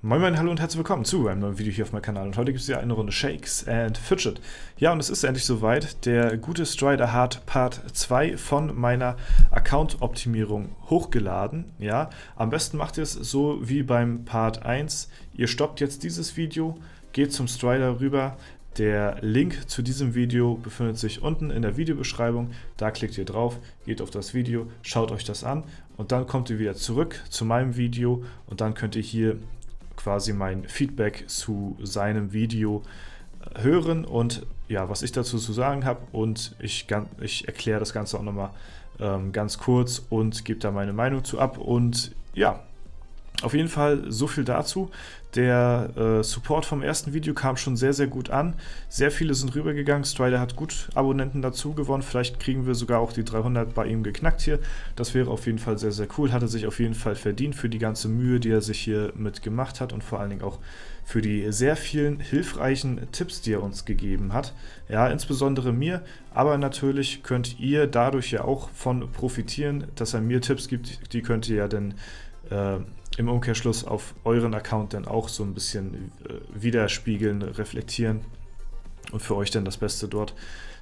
Moin Moin, hallo und herzlich willkommen zu einem neuen Video hier auf meinem Kanal. Und heute gibt es ja eine Runde Shakes and Fidget. Ja, und es ist endlich soweit. Der gute Strider hat Part 2 von meiner Account-Optimierung hochgeladen. Ja, am besten macht ihr es so wie beim Part 1. Ihr stoppt jetzt dieses Video, geht zum Strider rüber. Der Link zu diesem Video befindet sich unten in der Videobeschreibung. Da klickt ihr drauf, geht auf das Video, schaut euch das an und dann kommt ihr wieder zurück zu meinem Video und dann könnt ihr hier quasi mein Feedback zu seinem Video hören und ja, was ich dazu zu sagen habe, und ich erkläre das Ganze auch nochmal ganz kurz und gebe da meine Meinung zu ab. Und ja, auf jeden Fall so viel dazu. Der Support vom ersten Video kam schon sehr, sehr gut an. Sehr viele sind rübergegangen. Strider hat gut Abonnenten dazu gewonnen. Vielleicht kriegen wir sogar auch die 300 bei ihm geknackt hier. Das wäre auf jeden Fall sehr, sehr cool. Hat er sich auf jeden Fall verdient für die ganze Mühe, die er sich hier mit gemacht hat und vor allen Dingen auch für die sehr vielen hilfreichen Tipps, die er uns gegeben hat. Ja, insbesondere mir, aber natürlich könnt ihr dadurch ja auch von profitieren, dass er mir Tipps gibt. Die könnt ihr ja dann im Umkehrschluss auf euren Account dann auch so ein bisschen widerspiegeln, reflektieren und für euch dann das Beste dort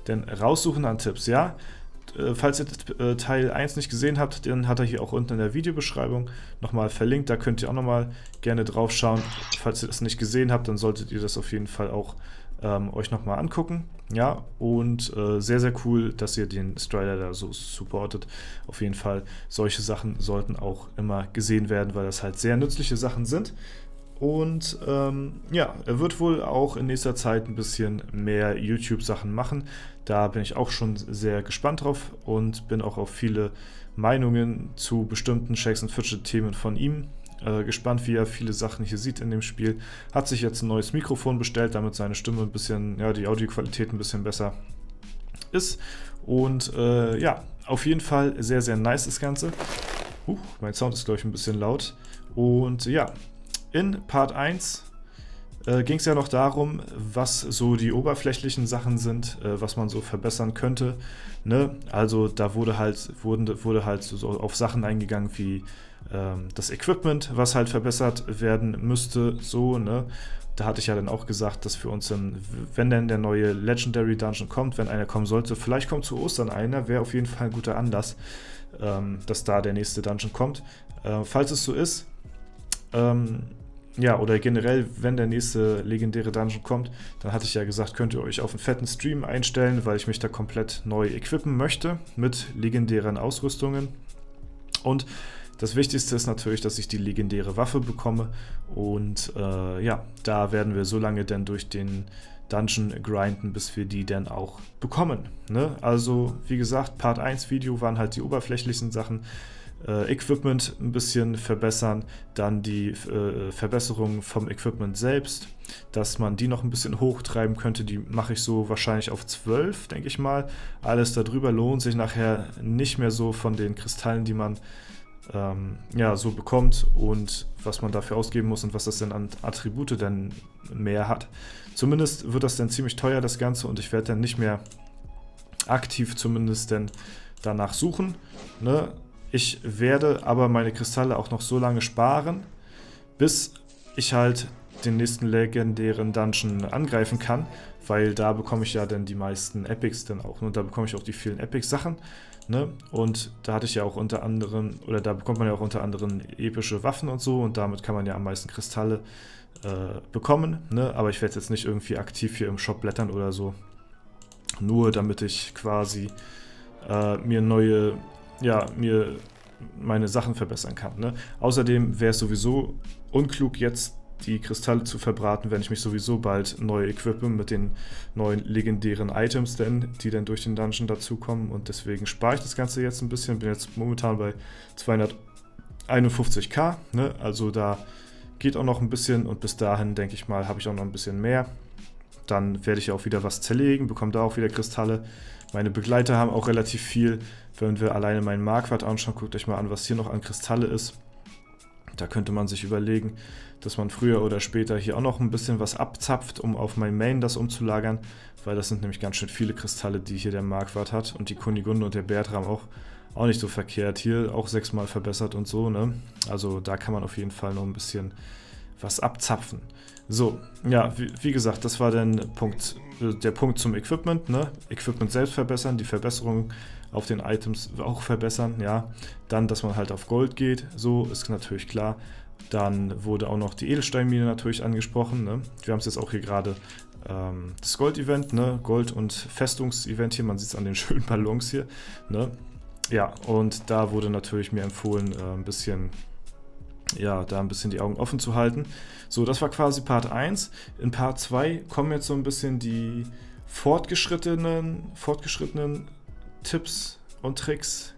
dann raussuchen an Tipps. Ja, falls ihr Teil 1 nicht gesehen habt, dann hat er hier auch unten in der Videobeschreibung nochmal verlinkt. Da könnt ihr auch nochmal gerne drauf schauen. Falls ihr das nicht gesehen habt, dann solltet ihr das auf jeden Fall auch euch nochmal angucken. Ja, und sehr, sehr cool, dass ihr den Strider da so supportet. Auf jeden Fall, solche Sachen sollten auch immer gesehen werden, weil das halt sehr nützliche Sachen sind. Und ja, er wird wohl auch in nächster Zeit ein bisschen mehr YouTube-Sachen machen. Da bin ich auch schon sehr gespannt drauf und bin auch auf viele Meinungen zu bestimmten Shakes and Fidget-Themen von ihm gespannt, wie er viele Sachen hier sieht in dem Spiel. Hat sich jetzt ein neues Mikrofon bestellt, damit seine Stimme ein bisschen, ja, die Audioqualität ein bisschen besser ist. Und ja, auf jeden Fall sehr, sehr nice das Ganze. Mein Sound ist, glaube ich, ein bisschen laut. Und ja, in Part 1 ging es ja noch darum, was so die oberflächlichen Sachen sind, was man so verbessern könnte. Ne? Also da wurde halt so auf Sachen eingegangen wie das Equipment, was halt verbessert werden müsste. So, ne? Da hatte ich ja dann auch gesagt, dass für uns dann, wenn denn der neue Legendary Dungeon kommt, wenn einer kommen sollte, vielleicht kommt zu Ostern einer, wäre auf jeden Fall ein guter Anlass, dass da der nächste Dungeon kommt. Falls es so ist, ja, oder generell, wenn der nächste legendäre Dungeon kommt, dann hatte ich ja gesagt, könnt ihr euch auf einen fetten Stream einstellen, weil ich mich da komplett neu equippen möchte mit legendären Ausrüstungen. Und das Wichtigste ist natürlich, dass ich die legendäre Waffe bekomme. Und ja, da werden wir so lange dann durch den Dungeon grinden, bis wir die dann auch bekommen. Ne? Also, wie gesagt, Part 1 Video waren halt die oberflächlichen Sachen. Equipment ein bisschen verbessern, dann die Verbesserung vom Equipment selbst, dass man die noch ein bisschen hochtreiben könnte, die mache ich so wahrscheinlich auf 12, denke ich mal. Alles darüber lohnt sich nachher nicht mehr so von den Kristallen, die man ja, so bekommt und was man dafür ausgeben muss und was das denn an Attribute dann mehr hat. Zumindest wird das dann ziemlich teuer, das Ganze, und ich werde dann nicht mehr aktiv zumindest dann danach suchen, ne? Ich werde aber meine Kristalle auch noch so lange sparen, bis ich halt den nächsten legendären Dungeon angreifen kann, weil da bekomme ich ja dann die meisten Epics dann auch. Und da bekomme ich auch die vielen Epic-Sachen. Ne? Und da hatte ich ja auch unter anderem, oder da bekommt man ja auch unter anderem epische Waffen und so, und damit kann man ja am meisten Kristalle bekommen. Ne? Aber ich werde jetzt nicht irgendwie aktiv hier im Shop blättern oder so. Nur damit ich quasi mir meine Sachen verbessern kann. Ne? Außerdem wäre es sowieso unklug, jetzt die Kristalle zu verbraten, wenn ich mich sowieso bald neu equippe mit den neuen legendären Items, die dann durch den Dungeon dazukommen. Und deswegen spare ich das Ganze jetzt ein bisschen. Bin jetzt momentan bei 251k. Ne? Also da geht auch noch ein bisschen, und bis dahin, denke ich mal, habe ich auch noch ein bisschen mehr. Dann werde ich auch wieder was zerlegen, bekomme da auch wieder Kristalle. Meine Begleiter haben auch relativ viel. Wenn wir alleine meinen Marquardt anschauen, guckt euch mal an, was hier noch an Kristalle ist. Da könnte man sich überlegen, dass man früher oder später hier auch noch ein bisschen was abzapft, um auf mein Main das umzulagern, weil das sind nämlich ganz schön viele Kristalle, die hier der Marquardt hat. Und die Kunigunde und der Bertram auch nicht so verkehrt. Hier auch 6-mal verbessert und so, ne? Also da kann man auf jeden Fall noch ein bisschen was abzapfen. So, ja, wie gesagt, das war dann der Punkt zum Equipment, ne? Equipment selbst verbessern, die Verbesserung auf den Items auch verbessern, ja. Dann, dass man halt auf Gold geht, so ist natürlich klar. Dann wurde auch noch die Edelsteinmine natürlich angesprochen, ne? Wir haben es jetzt auch hier gerade, das Gold-Event, ne? Gold- und Festungs-Event hier, man sieht es an den schönen Ballons hier, ne? Ja, und da wurde natürlich mir empfohlen, ein bisschen die Augen offen zu halten. So, das war quasi Part 1. In Part 2 kommen jetzt so ein bisschen die fortgeschrittenen Tipps und Tricks,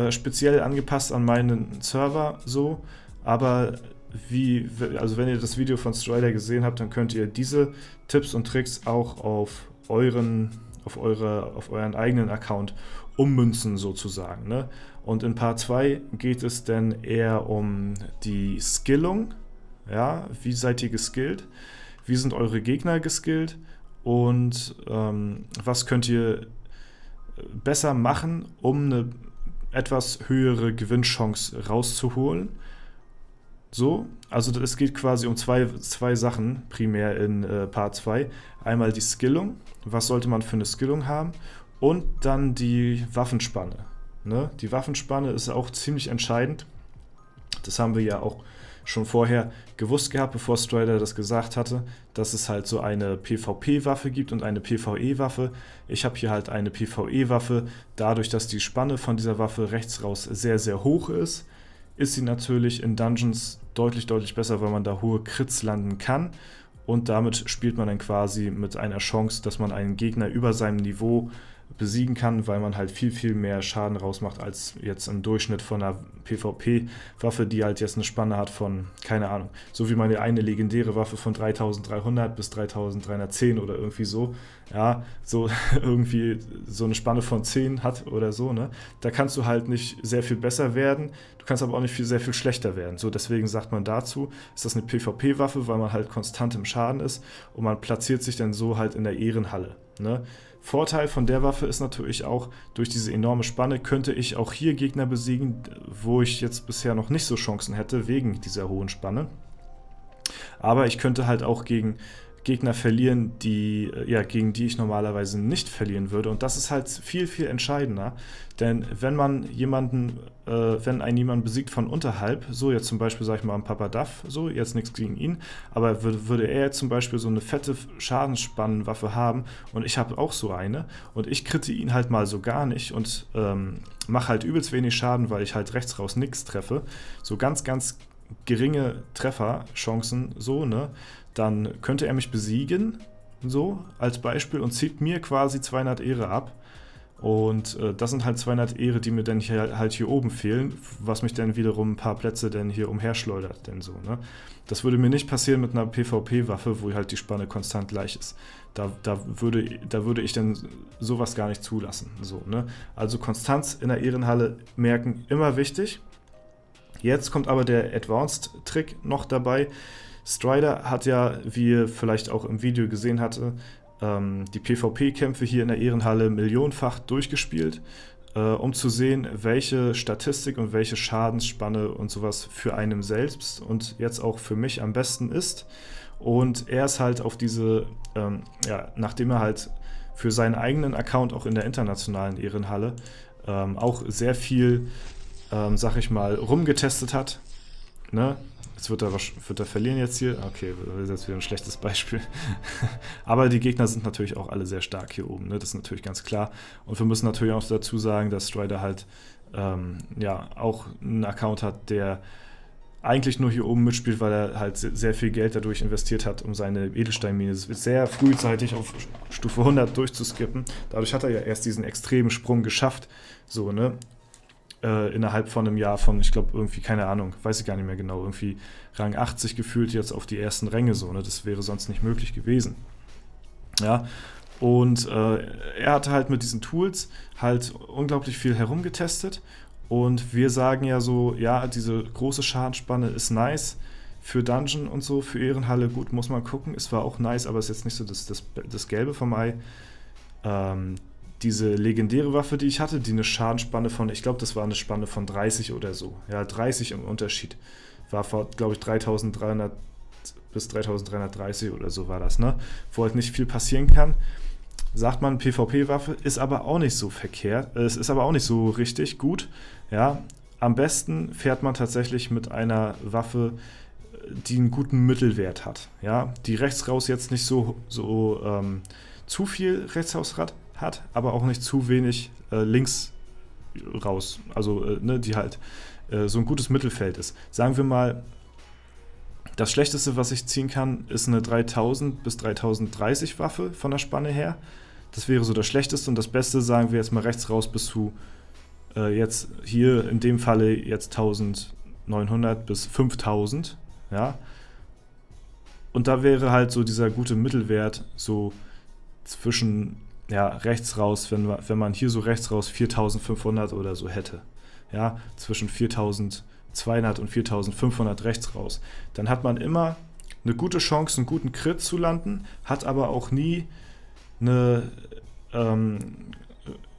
speziell angepasst an meinen Server so, aber also wenn ihr das Video von Strider gesehen habt, dann könnt ihr diese Tipps und Tricks auch auf euren eigenen Account ummünzen sozusagen, ne? Und in Part 2 geht es dann eher um die Skillung, ja, wie seid ihr geskillt, wie sind eure Gegner geskillt und was könnt ihr besser machen, um eine etwas höhere Gewinnchance rauszuholen. So, also es geht quasi um zwei Sachen primär in Part 2. Einmal die Skillung, was sollte man für eine Skillung haben, und dann die Waffenspanne. Ne? Die Waffenspanne ist auch ziemlich entscheidend. Das haben wir ja auch schon vorher gewusst gehabt, bevor Strider das gesagt hatte, dass es halt so eine PvP-Waffe gibt und eine PvE-Waffe. Ich habe hier halt eine PvE-Waffe. Dadurch, dass die Spanne von dieser Waffe rechts raus sehr, sehr hoch ist sie natürlich in Dungeons deutlich, deutlich besser, weil man da hohe Crits landen kann. Und damit spielt man dann quasi mit einer Chance, dass man einen Gegner über seinem Niveau besiegen kann, weil man halt viel, viel mehr Schaden rausmacht als jetzt im Durchschnitt von einer PvP-Waffe, die halt jetzt eine Spanne hat von, keine Ahnung, so wie meine eine legendäre Waffe von 3300 bis 3310 oder irgendwie so, ja, so irgendwie so eine Spanne von 10 hat oder so, ne? Da kannst du halt nicht sehr viel besser werden, du kannst aber auch nicht sehr viel schlechter werden. So, deswegen sagt man dazu, ist das eine PvP-Waffe, weil man halt konstant im Schaden ist und man platziert sich dann so halt in der Ehrenhalle, ne? Vorteil von der Waffe ist natürlich auch, durch diese enorme Spanne könnte ich auch hier Gegner besiegen, wo ich jetzt bisher noch nicht so Chancen hätte, wegen dieser hohen Spanne. Aber ich könnte halt auch gegen Gegner verlieren, gegen die ich normalerweise nicht verlieren würde. Und das ist halt viel, viel entscheidender. Denn wenn einen jemand besiegt von unterhalb, so jetzt zum Beispiel, sag ich mal, ein Papa Duff, so, jetzt nichts gegen ihn, aber würde er jetzt zum Beispiel so eine fette Schadensspannenwaffe haben und ich habe auch so eine und ich kritte ihn halt mal so gar nicht und mache halt übelst wenig Schaden, weil ich halt rechts raus nichts treffe, so ganz, ganz geringe Trefferchancen, so, ne, dann könnte er mich besiegen, so, als Beispiel, und zieht mir quasi 200 Ehre ab. Und das sind halt 200 Ehre, die mir dann halt hier oben fehlen, was mich dann wiederum ein paar Plätze dann hier umherschleudert, denn so, ne. Das würde mir nicht passieren mit einer PvP-Waffe, wo halt die Spanne konstant gleich ist. Da würde ich dann sowas gar nicht zulassen, so, ne. Also Konstanz in der Ehrenhalle merken, immer wichtig. Jetzt kommt aber der Advanced-Trick noch dabei. Strider hat ja, wie ihr vielleicht auch im Video gesehen hatte, die PvP-Kämpfe hier in der Ehrenhalle millionenfach durchgespielt, um zu sehen, welche Statistik und welche Schadensspanne und sowas für einen selbst und jetzt auch für mich am besten ist. Und er ist halt auf diese, nachdem er halt für seinen eigenen Account auch in der internationalen Ehrenhalle auch sehr viel, sag ich mal, rumgetestet hat, ne? Jetzt wird er verlieren jetzt hier. Okay, das ist jetzt wieder ein schlechtes Beispiel. Aber die Gegner sind natürlich auch alle sehr stark hier oben, ne? Das ist natürlich ganz klar. Und wir müssen natürlich auch dazu sagen, dass Strider halt auch einen Account hat, der eigentlich nur hier oben mitspielt, weil er halt sehr viel Geld dadurch investiert hat, um seine Edelsteinmine sehr frühzeitig auf Stufe 100 durchzuskippen. Dadurch hat er ja erst diesen extremen Sprung geschafft, so, ne? Innerhalb von einem Jahr von, ich glaube, irgendwie, keine Ahnung, weiß ich gar nicht mehr genau, irgendwie Rang 80 gefühlt jetzt auf die ersten Ränge so, ne? Das wäre sonst nicht möglich gewesen. Ja, und er hatte halt mit diesen Tools halt unglaublich viel herumgetestet und wir sagen ja so, ja, diese große Schadensspanne ist nice für Dungeon und so, für Ehrenhalle, gut, muss man gucken, es war auch nice, aber es ist jetzt nicht so das Gelbe vom Ei. Diese legendäre Waffe, die ich hatte, die eine Schadensspanne von, ich glaube, das war eine Spanne von 30 oder so. Ja, 30 im Unterschied. War vor, glaube ich, 3300 bis 3330 oder so war das, ne? Wo halt nicht viel passieren kann. Sagt man, PvP-Waffe ist aber auch nicht so verkehrt, es ist aber auch nicht so richtig gut, ja. Am besten fährt man tatsächlich mit einer Waffe, die einen guten Mittelwert hat, ja. Die rechts raus jetzt nicht so zu viel rechts raus hat, aber auch nicht zu wenig links raus, also ne, die halt so ein gutes Mittelfeld ist. Sagen wir mal, das Schlechteste, was ich ziehen kann, ist eine 3000 bis 3030 Waffe von der Spanne her. Das wäre so das Schlechteste, und das Beste, sagen wir jetzt mal rechts raus, bis zu jetzt hier in dem Falle jetzt 1900 bis 5000, ja. Und da wäre halt so dieser gute Mittelwert so zwischen, ja, rechts raus, wenn man hier so rechts raus 4500 oder so hätte, ja, zwischen 4200 und 4500 rechts raus, dann hat man immer eine gute Chance, einen guten Crit zu landen, hat aber auch nie eine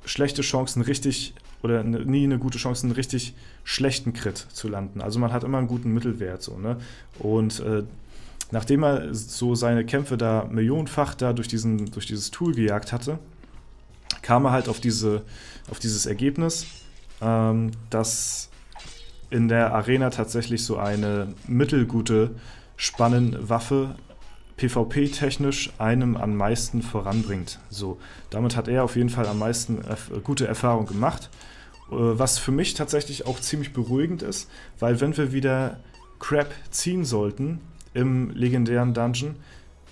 schlechte Chance, nie eine gute Chance, einen richtig schlechten Crit zu landen. Also man hat immer einen guten Mittelwert, so, ne? Und nachdem er so seine Kämpfe da millionenfach da durch dieses Tool gejagt hatte, kam er halt auf dieses Ergebnis, dass in der Arena tatsächlich so eine mittelgute Spannenwaffe PvP-technisch einem am meisten voranbringt. So, damit hat er auf jeden Fall am meisten gute Erfahrung gemacht, was für mich tatsächlich auch ziemlich beruhigend ist, weil wenn wir wieder Crap ziehen sollten im legendären Dungeon,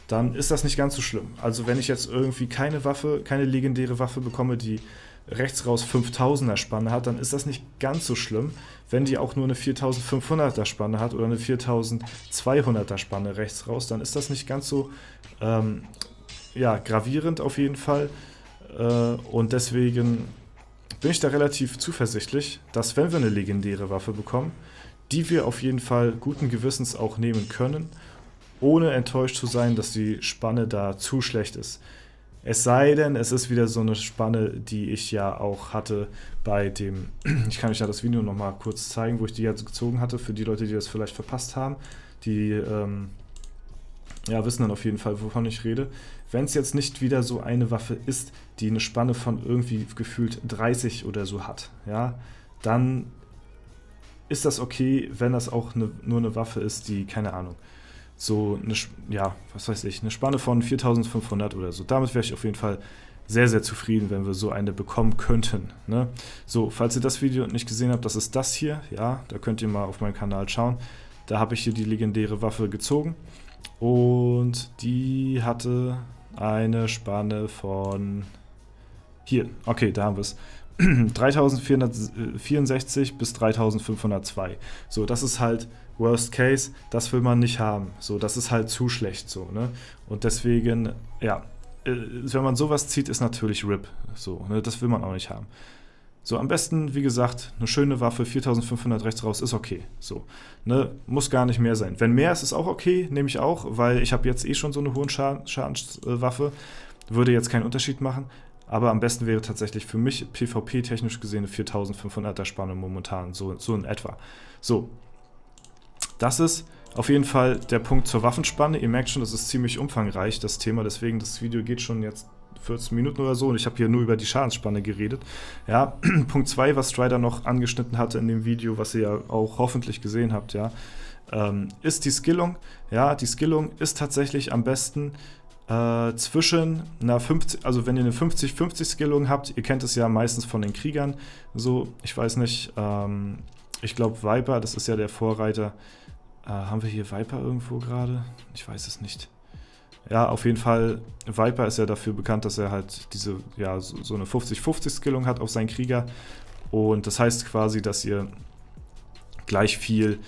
dann ist das nicht ganz so schlimm. Also wenn ich jetzt irgendwie keine legendäre Waffe bekomme, die rechts raus 5000er Spanne hat, dann ist das nicht ganz so schlimm. Wenn die auch nur eine 4500er Spanne hat oder eine 4200er Spanne rechts raus, dann ist das nicht ganz so gravierend auf jeden Fall. Und deswegen bin ich da relativ zuversichtlich, dass wenn wir eine legendäre Waffe bekommen, die wir auf jeden Fall guten Gewissens auch nehmen können, ohne enttäuscht zu sein, dass die Spanne da zu schlecht ist. Es sei denn, es ist wieder so eine Spanne, die ich ja auch hatte bei dem, ich kann euch ja das Video nochmal kurz zeigen, wo ich die jetzt gezogen hatte, für die Leute, die das vielleicht verpasst haben, die wissen dann auf jeden Fall, wovon ich rede. Wenn es jetzt nicht wieder so eine Waffe ist, die eine Spanne von irgendwie gefühlt 30 oder so hat, ja, dann ist das okay, wenn das auch nur eine Waffe ist, die, keine Ahnung, so eine, eine Spanne von 4500 oder so. Damit wäre ich auf jeden Fall sehr, sehr zufrieden, wenn wir so eine bekommen könnten, ne? So, falls ihr das Video nicht gesehen habt, das ist das hier, ja, da könnt ihr mal auf meinem Kanal schauen. Da habe ich hier die legendäre Waffe gezogen und die hatte eine Spanne von, hier, okay, da haben wir es, 3464 bis 3502. So, das ist halt Worst Case, das will man nicht haben. So, das ist halt zu schlecht so, ne? Und deswegen, ja, wenn man sowas zieht, ist natürlich RIP. So, ne? Das will man auch nicht haben. So, am besten, wie gesagt, eine schöne Waffe, 4500 rechts raus, ist okay. So, ne? Muss gar nicht mehr sein. Wenn mehr ist, ist auch okay, nehme ich auch, weil ich habe jetzt eh schon so eine hohe Schadenswaffe. Würde jetzt keinen Unterschied machen. Aber am besten wäre tatsächlich für mich PvP-technisch gesehen eine 4500er Spanne momentan, so in etwa. So, das ist auf jeden Fall der Punkt zur Waffenspanne. Ihr merkt schon, das ist ziemlich umfangreich, das Thema. Deswegen, das Video geht schon jetzt 14 Minuten oder so und ich habe hier nur über die Schadensspanne geredet. Ja, Punkt 2, was Strider noch angeschnitten hatte in dem Video, was ihr ja auch hoffentlich gesehen habt, ja, ist die Skillung. Ja, die Skillung ist tatsächlich am besten zwischen einer 50, also wenn ihr eine 50-50 Skillung habt, ihr kennt es ja meistens von den Kriegern, so, ich weiß nicht, ich glaube Viper, das ist ja der Vorreiter, haben wir hier Viper irgendwo gerade? Ich weiß es nicht. Ja, auf jeden Fall, Viper ist ja dafür bekannt, dass er halt diese, ja, so eine 50-50 Skillung hat auf seinen Krieger und das heißt quasi, dass ihr gleich viel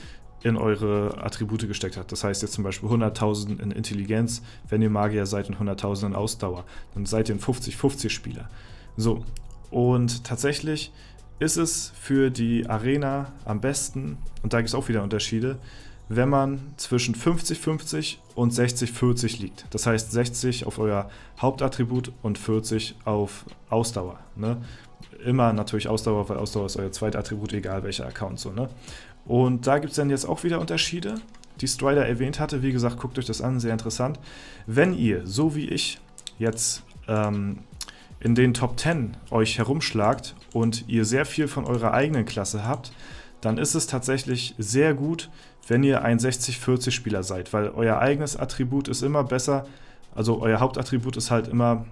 in eure Attribute gesteckt hat. Das heißt jetzt zum Beispiel 100.000 in Intelligenz, wenn ihr Magier seid und 100.000 in Ausdauer. Dann seid ihr ein 50-50 Spieler. So, und tatsächlich ist es für die Arena am besten, und da gibt es auch wieder Unterschiede, wenn man zwischen 50-50 und 60-40 liegt. Das heißt 60 auf euer Hauptattribut und 40 auf Ausdauer, ne? Immer natürlich Ausdauer, weil Ausdauer ist euer zweites Attribut, egal welcher Account so, ne? Und da gibt es dann jetzt auch wieder Unterschiede. die Strider erwähnt hatte. Wie gesagt, guckt euch das an, sehr interessant. Wenn ihr, so wie ich, jetzt in den Top 10 euch herumschlagt und ihr sehr viel von eurer eigenen Klasse habt, dann ist es tatsächlich sehr gut, wenn ihr ein 60-40-Spieler seid, weil euer eigenes Attribut ist immer besser, also euer Hauptattribut ist halt immer,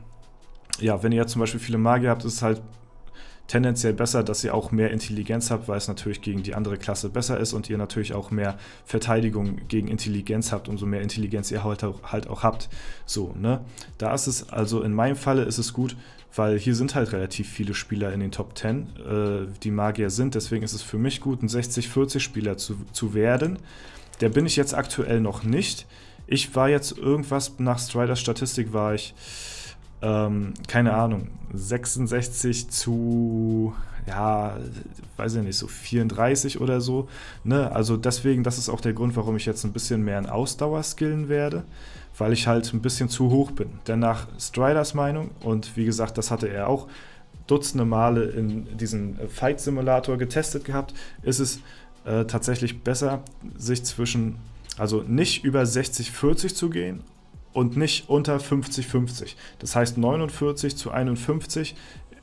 ja, wenn ihr zum Beispiel viele Magier habt, ist es halt tendenziell besser, dass ihr auch mehr Intelligenz habt, weil es natürlich gegen die andere Klasse besser ist und ihr natürlich auch mehr Verteidigung gegen Intelligenz habt, umso mehr Intelligenz ihr halt auch habt. So, ne? Da ist es, also in meinem Falle ist es gut, weil hier sind halt relativ viele Spieler in den Top 10, die Magier sind, deswegen ist es für mich gut, ein 60-40-Spieler zu werden. Der bin ich jetzt aktuell noch nicht. Ich war jetzt irgendwas, nach Striders Statistik war ich, keine Ahnung, 66 zu, ja, weiß ich nicht, so 34 oder so. Ne? Also deswegen, das ist auch der Grund, warum ich jetzt ein bisschen mehr in Ausdauer skillen werde, weil ich halt ein bisschen zu hoch bin. Denn nach Striders Meinung, und wie gesagt, das hatte er auch dutzende Male in diesem Fight-Simulator getestet gehabt, ist es tatsächlich besser, sich also nicht über 60-40 zu gehen, und nicht unter 50-50. Das heißt 49 zu 51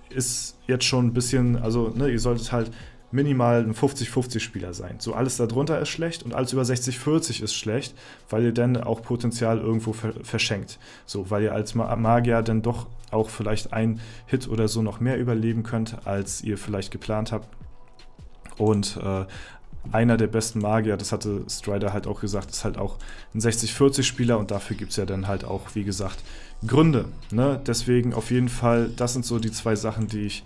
ist jetzt schon ein bisschen, also ne, ihr solltet halt minimal ein 50-50-Spieler sein. So alles darunter ist schlecht und alles über 60-40 ist schlecht, weil ihr dann auch Potenzial irgendwo verschenkt. So, weil ihr als Magier dann doch auch vielleicht einen Hit oder so noch mehr überleben könnt, als ihr vielleicht geplant habt. Und einer der besten Magier, das hatte Strider halt auch gesagt, ist halt auch ein 60-40-Spieler und dafür gibt es ja dann halt auch, wie gesagt, Gründe. Ne? Deswegen auf jeden Fall, das sind so die zwei Sachen, die ich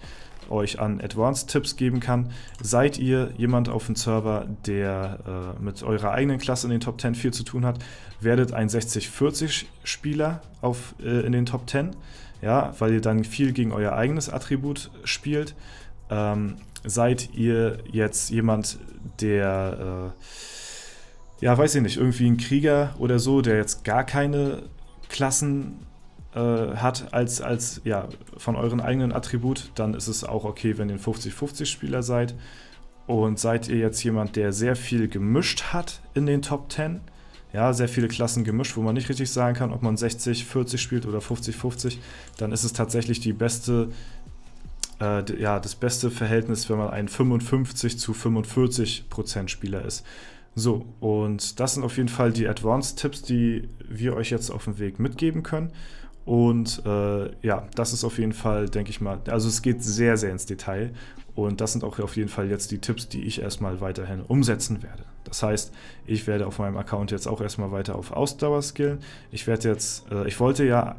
euch an Advanced-Tipps geben kann. Seid ihr jemand auf dem Server, der mit eurer eigenen Klasse in den Top 10 viel zu tun hat, werdet ein 60-40-Spieler in den Top 10, ja, weil ihr dann viel gegen euer eigenes Attribut spielt. Seid ihr jetzt jemand, der, ja, weiß ich nicht, irgendwie ein Krieger oder so, der jetzt gar keine Klassen hat als ja, von euren eigenen Attribut, dann ist es auch okay, wenn ihr ein 50-50-Spieler seid. Und seid ihr jetzt jemand, der sehr viel gemischt hat in den Top 10, ja, sehr viele Klassen gemischt, wo man nicht richtig sagen kann, ob man 60-40 spielt oder 50-50, dann ist es tatsächlich das beste Verhältnis, wenn man ein 55 zu 45% Spieler ist. So, und das sind auf jeden Fall die Advanced-Tipps, die wir euch jetzt auf dem Weg mitgeben können. Und ja, das ist auf jeden Fall, denke ich mal, also es geht sehr, sehr ins Detail. Und das sind auch auf jeden Fall jetzt die Tipps, die ich erstmal weiterhin umsetzen werde. Das heißt, ich werde auf meinem Account jetzt auch erstmal weiter auf Ausdauer skillen. Ich hatte ja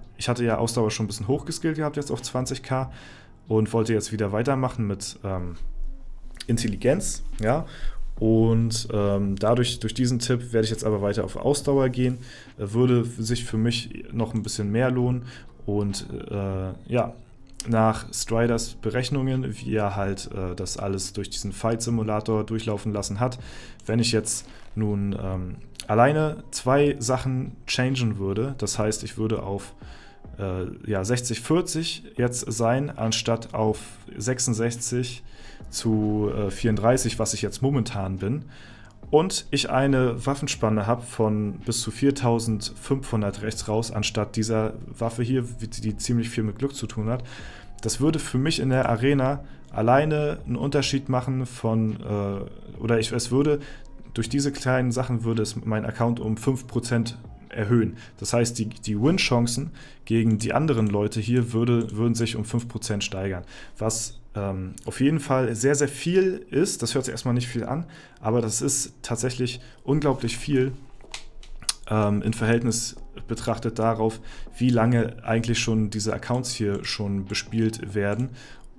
Ausdauer schon ein bisschen hochgeskillt gehabt, jetzt auf 20k. Und wollte jetzt wieder weitermachen mit Intelligenz, ja. Und durch diesen Tipp werde ich jetzt aber weiter auf Ausdauer gehen. Würde sich für mich noch ein bisschen mehr lohnen. Und ja, nach Striders Berechnungen, wie er halt das alles durch diesen Fight-Simulator durchlaufen lassen hat, wenn ich jetzt nun alleine 2 Sachen changen würde, das heißt, ich würde auf 60-40 jetzt sein, anstatt auf 66 zu 34, was ich jetzt momentan bin. Und ich eine Waffenspanne habe von bis zu 4500 rechts raus, anstatt dieser Waffe hier, die ziemlich viel mit Glück zu tun hat. Das würde für mich in der Arena alleine einen Unterschied machen durch diese kleinen Sachen würde es mein Account um 5% erhöhen. Das heißt, die Win-Chancen gegen die anderen Leute hier würden sich um 5% steigern. Was auf jeden Fall sehr, sehr viel ist. Das hört sich erstmal nicht viel an, aber das ist tatsächlich unglaublich viel im Verhältnis betrachtet darauf, wie lange eigentlich schon diese Accounts hier schon bespielt werden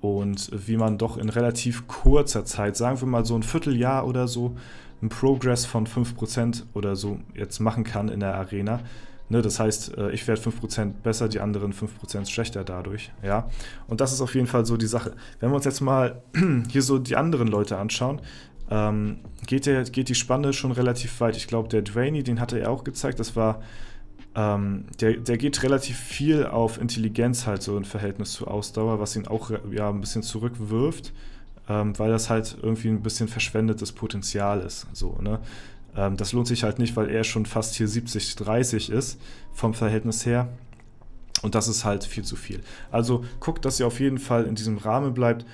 und wie man doch in relativ kurzer Zeit, sagen wir mal so ein Vierteljahr oder so, einen Progress von 5% oder so jetzt machen kann in der Arena. Ne, das heißt, ich werde 5% besser, die anderen 5% schlechter dadurch. Ja? Und das ist auf jeden Fall so die Sache. Wenn wir uns jetzt mal hier so die anderen Leute anschauen, geht die Spanne schon relativ weit. Ich glaube, der Dwayne, den hatte er auch gezeigt, das war, der geht relativ viel auf Intelligenz halt so im Verhältnis zu Ausdauer, was ihn auch ja, ein bisschen zurückwirft, weil das halt irgendwie ein bisschen verschwendetes Potenzial ist. So, ne? Das lohnt sich halt nicht, weil er schon fast hier 70-30 ist vom Verhältnis her. Und das ist halt viel zu viel. Also guckt, dass ihr auf jeden Fall in diesem Rahmen bleibt.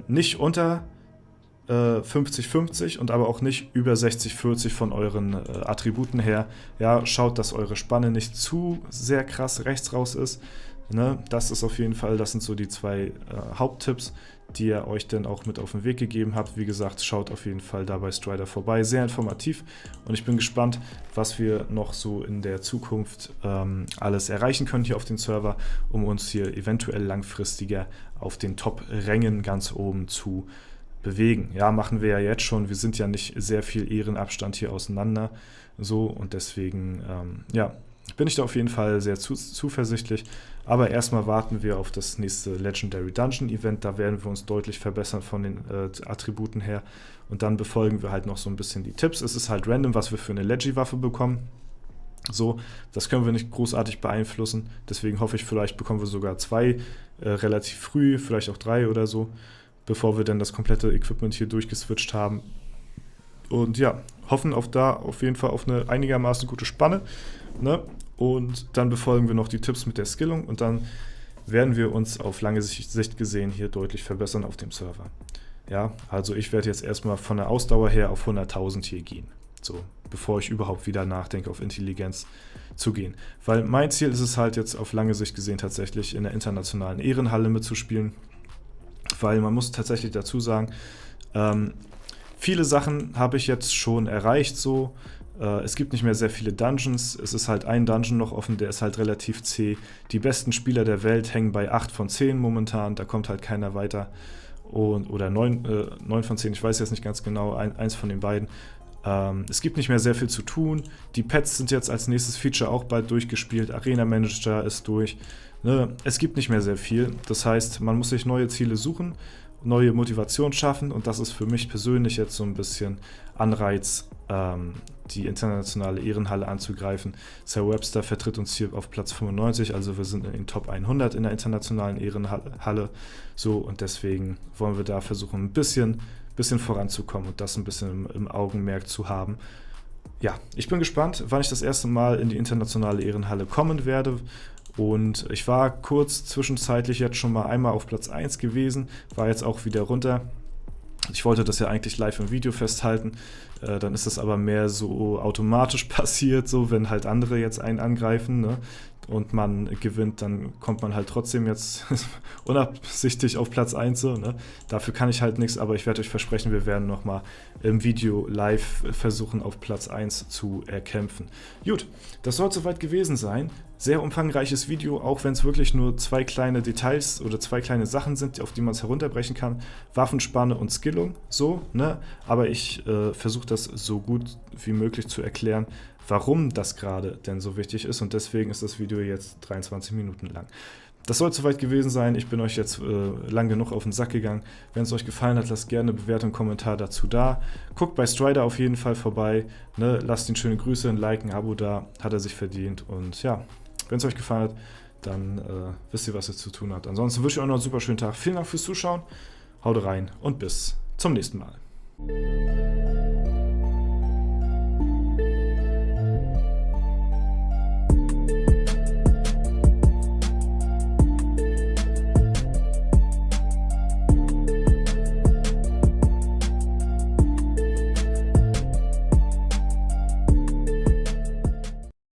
Nicht unter 50-50 und aber auch nicht über 60-40 von euren Attributen her. Ja, schaut, dass eure Spanne nicht zu sehr krass rechts raus ist. Ne? Das ist auf jeden Fall, das sind so die zwei Haupttipps, die ihr euch dann auch mit auf den Weg gegeben habt. Wie gesagt, schaut auf jeden Fall da bei Strider vorbei. Sehr informativ und ich bin gespannt, was wir noch so in der Zukunft alles erreichen können hier auf dem Server, um uns hier eventuell langfristiger auf den Top-Rängen ganz oben zu bewegen. Ja, machen wir ja jetzt schon. Wir sind ja nicht sehr viel Ehrenabstand hier auseinander. So und deswegen, ja, bin ich da auf jeden Fall sehr zuversichtlich. Aber erstmal warten wir auf das nächste Legendary Dungeon Event. Da werden wir uns deutlich verbessern von den Attributen her. Und dann befolgen wir halt noch so ein bisschen die Tipps. Es ist halt random, was wir für eine Legi-Waffe bekommen. So, das können wir nicht großartig beeinflussen. Deswegen hoffe ich, vielleicht bekommen wir sogar 2 relativ früh, vielleicht auch 3 oder so, bevor wir dann das komplette Equipment hier durchgeswitcht haben. Und ja, hoffen auf jeden Fall auf eine einigermaßen gute Spanne. Ne? Und dann befolgen wir noch die Tipps mit der Skillung und dann werden wir uns auf lange Sicht gesehen hier deutlich verbessern auf dem Server. Ja, also ich werde jetzt erstmal von der Ausdauer her auf 100.000 hier gehen. So, bevor ich überhaupt wieder nachdenke, auf Intelligenz zu gehen. Weil mein Ziel ist es halt jetzt auf lange Sicht gesehen tatsächlich in der internationalen Ehrenhalle mitzuspielen. Weil man muss tatsächlich dazu sagen, viele Sachen habe ich jetzt schon erreicht so. Es gibt nicht mehr sehr viele Dungeons. Es ist halt ein Dungeon noch offen, der ist halt relativ zäh. Die besten Spieler der Welt hängen bei 8 von 10 momentan. Da kommt halt keiner weiter. Oder 9 von 10, ich weiß jetzt nicht ganz genau, eins von den beiden. Es gibt nicht mehr sehr viel zu tun. Die Pets sind jetzt als nächstes Feature auch bald durchgespielt. Arena Manager ist durch. Ne? Es gibt nicht mehr sehr viel. Das heißt, man muss sich neue Ziele suchen, neue Motivation schaffen und das ist für mich persönlich jetzt so ein bisschen Anreiz, die internationale Ehrenhalle anzugreifen. Sir Webster vertritt uns hier auf Platz 95, also wir sind in den Top 100 in der internationalen Ehrenhalle. So, und deswegen wollen wir da versuchen, ein bisschen voranzukommen und das ein bisschen im Augenmerk zu haben. Ja, ich bin gespannt, wann ich das erste Mal in die internationale Ehrenhalle kommen werde. Und ich war kurz zwischenzeitlich jetzt schon mal einmal auf Platz 1 gewesen, war jetzt auch wieder runter. Ich wollte das ja eigentlich live im Video festhalten, dann ist das aber mehr so automatisch passiert, so wenn halt andere jetzt einen angreifen, ne, und man gewinnt, dann kommt man halt trotzdem jetzt unabsichtlich auf Platz 1. So, ne. Dafür kann ich halt nichts, aber ich werde euch versprechen, wir werden nochmal im Video live versuchen, auf Platz 1 zu erkämpfen. Gut, das soll soweit gewesen sein. Sehr umfangreiches Video, auch wenn es wirklich nur 2 kleine Details oder 2 kleine Sachen sind, auf die man es herunterbrechen kann. Waffenspanne und Skillung, so, ne? Aber ich versuche das so gut wie möglich zu erklären, warum das gerade denn so wichtig ist und deswegen ist das Video jetzt 23 Minuten lang. Das soll soweit gewesen sein. Ich bin euch jetzt lang genug auf den Sack gegangen. Wenn es euch gefallen hat, lasst gerne eine Bewertung und Kommentar dazu da. Guckt bei Strider auf jeden Fall vorbei. Ne? Lasst ihn schöne Grüße, ein Like, ein Abo da. Hat er sich verdient. Und ja, wenn es euch gefallen hat, dann wisst ihr, was ihr zu tun habt. Ansonsten wünsche ich euch noch einen super schönen Tag. Vielen Dank fürs Zuschauen. Haut rein und bis zum nächsten Mal.